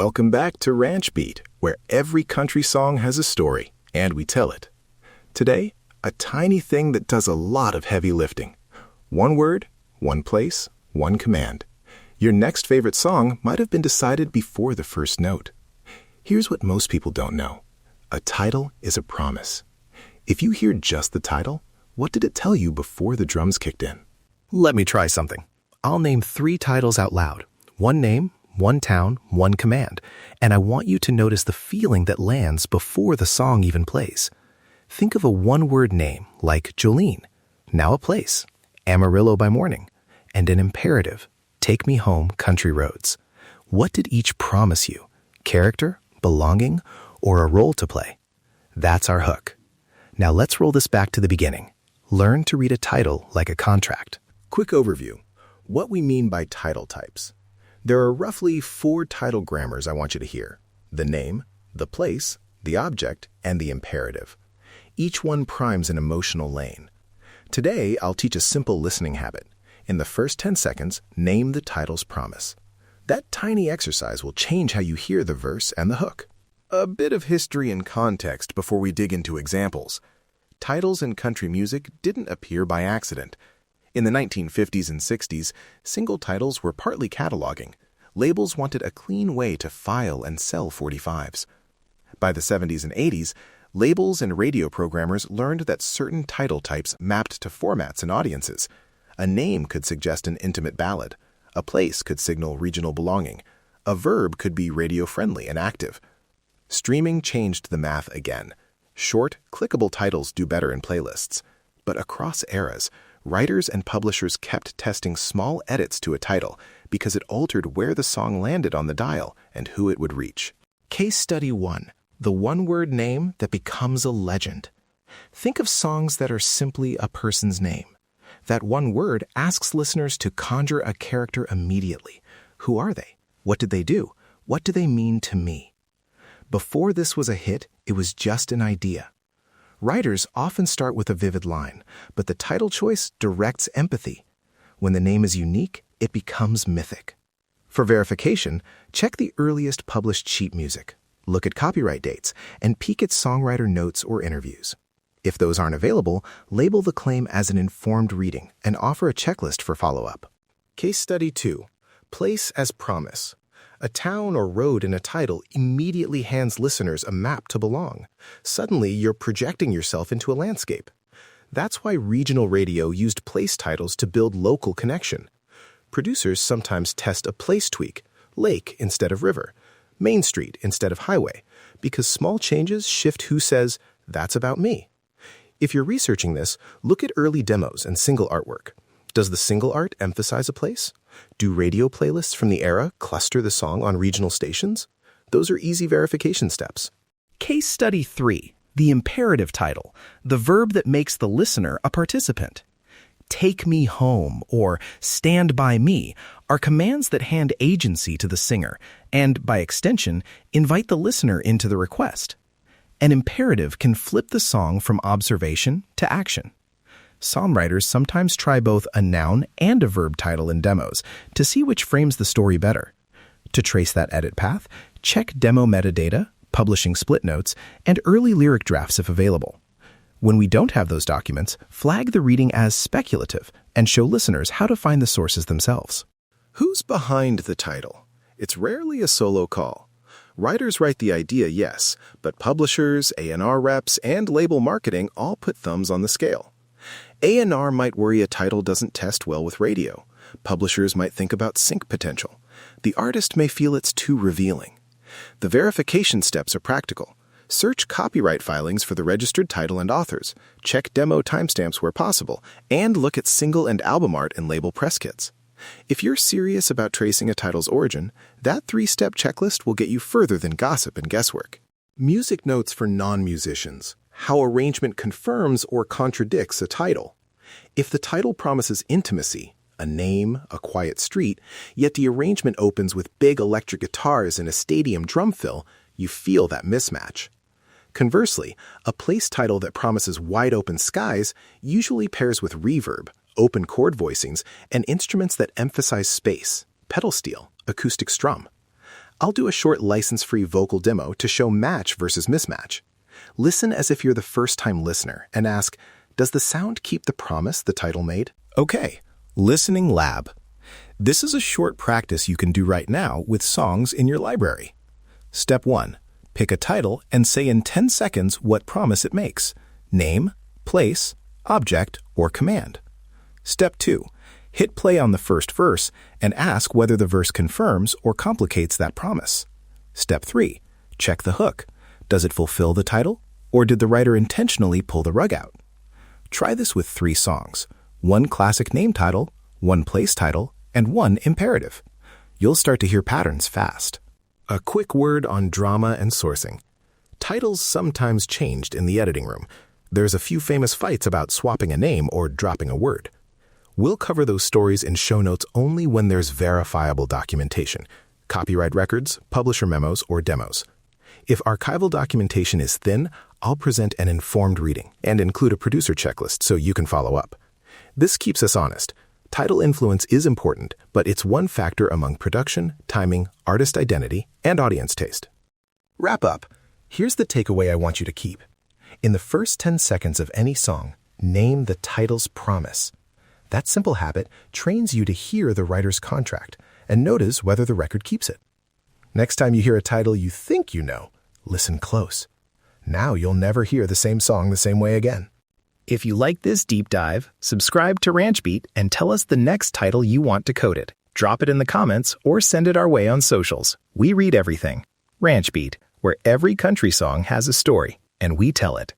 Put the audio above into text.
Welcome back to Ranch Beat, where every country song has a story, and we tell it. Today, a tiny thing that does a lot of heavy lifting. One word, one place, one command. Your next favorite song might have been decided before the first note. Here's what most people don't know. A title is a promise. If you hear just the title, what did it tell you before the drums kicked in? Let me try something. I'll name 3 titles out loud. One name, one town, one command. And I want you to notice the feeling that lands before the song even plays. Think of a one-word name like Jolene, now a place, Amarillo by morning, and an imperative, Take Me Home, Country Roads. What did each promise you? Character, belonging, or a role to play? That's our hook. Now let's roll this back to the beginning. Learn to read a title like a contract. Quick overview. What we mean by title types. There are roughly 4 title grammars I want you to hear. The name, the place, the object, and the imperative. Each one primes an emotional lane. Today, I'll teach a simple listening habit. In the first 10 seconds, name the title's promise. That tiny exercise will change how you hear the verse and the hook. A bit of history and context before we dig into examples. Titles in country music didn't appear by accident. In the 1950s and 60s, single titles were partly cataloging. Labels wanted a clean way to file and sell 45s. By the 70s and 80s, labels and radio programmers learned that certain title types mapped to formats and audiences. A name could suggest an intimate ballad. A place could signal regional belonging. A verb could be radio-friendly and active. Streaming changed the math again. Short, clickable titles do better in playlists. But across eras, writers and publishers kept testing small edits to a title because it altered where the song landed on the dial and who it would reach. Case Study 1. The one-word name that becomes a legend. Think of songs that are simply a person's name. That one word asks listeners to conjure a character immediately. Who are they? What did they do? What do they mean to me? Before this was a hit, it was just an idea. Writers often start with a vivid line, but the title choice directs empathy. When the name is unique, it becomes mythic. For verification, check the earliest published sheet music. Look at copyright dates, and peek at songwriter notes or interviews. If those aren't available, label the claim as an informed reading and offer a checklist for follow-up. Case Study 2. Place as promise. A town or road in a title immediately hands listeners a map to belong. Suddenly, you're projecting yourself into a landscape. That's why regional radio used place titles to build local connection. Producers sometimes test a place tweak, lake instead of river, Main Street instead of highway, because small changes shift who says, "That's about me." If you're researching this, look at early demos and single artwork. Does the single art emphasize a place? Do radio playlists from the era cluster the song on regional stations? Those are easy verification steps. Case Study 3. The imperative title, the verb that makes the listener a participant. Take me home or stand by me are commands that hand agency to the singer and, by extension, invite the listener into the request. An imperative can flip the song from observation to action. Songwriters sometimes try both a noun and a verb title in demos to see which frames the story better. To trace that edit path, check demo metadata, publishing split notes, and early lyric drafts if available. When we don't have those documents, flag the reading as speculative and show listeners how to find the sources themselves. Who's behind the title? It's rarely a solo call. Writers write the idea, yes, but publishers, A&R reps, and label marketing all put thumbs on the scale. A&R might worry a title doesn't test well with radio. Publishers might think about sync potential. The artist may feel it's too revealing. The verification steps are practical. Search copyright filings for the registered title and authors, check demo timestamps where possible, and look at single and album art and label press kits. If you're serious about tracing a title's origin, that 3-step checklist will get you further than gossip and guesswork. Music notes for non-musicians. How arrangement confirms or contradicts a title. If the title promises intimacy, a name, a quiet street, yet the arrangement opens with big electric guitars and a stadium drum fill, you feel that mismatch. Conversely, a place title that promises wide-open skies usually pairs with reverb, open chord voicings, and instruments that emphasize space, pedal steel, acoustic strum. I'll do a short license-free vocal demo to show match versus mismatch. Listen as if you're the first-time listener and ask, does the sound keep the promise the title made? Okay, Listening Lab. This is a short practice you can do right now with songs in your library. Step 1. Pick a title and say in 10 seconds what promise it makes: name, place, object, or command. Step 2. Hit play on the first verse and ask whether the verse confirms or complicates that promise. Step 3. Check the hook. Does it fulfill the title, or did the writer intentionally pull the rug out? Try this with 3 songs: 1 classic name title, 1 place title, and 1 imperative. You'll start to hear patterns fast. A quick word on drama and sourcing. Titles sometimes changed in the editing room. There's a few famous fights about swapping a name or dropping a word. We'll cover those stories in show notes only when there's verifiable documentation: copyright records, publisher memos, or demos. If archival documentation is thin, I'll present an informed reading and include a producer checklist so you can follow up. This keeps us honest. Title influence is important, but it's one factor among production, timing, artist identity, and audience taste. Wrap up. Here's the takeaway I want you to keep. In the first 10 seconds of any song, name the title's promise. That simple habit trains you to hear the writer's contract and notice whether the record keeps it. Next time you hear a title you think you know, listen close. Now you'll never hear the same song the same way again. If you like this deep dive, subscribe to RanchBeat and tell us the next title you want decoded. Drop it in the comments or send it our way on socials. We read everything. RanchBeat, where every country song has a story, and we tell it.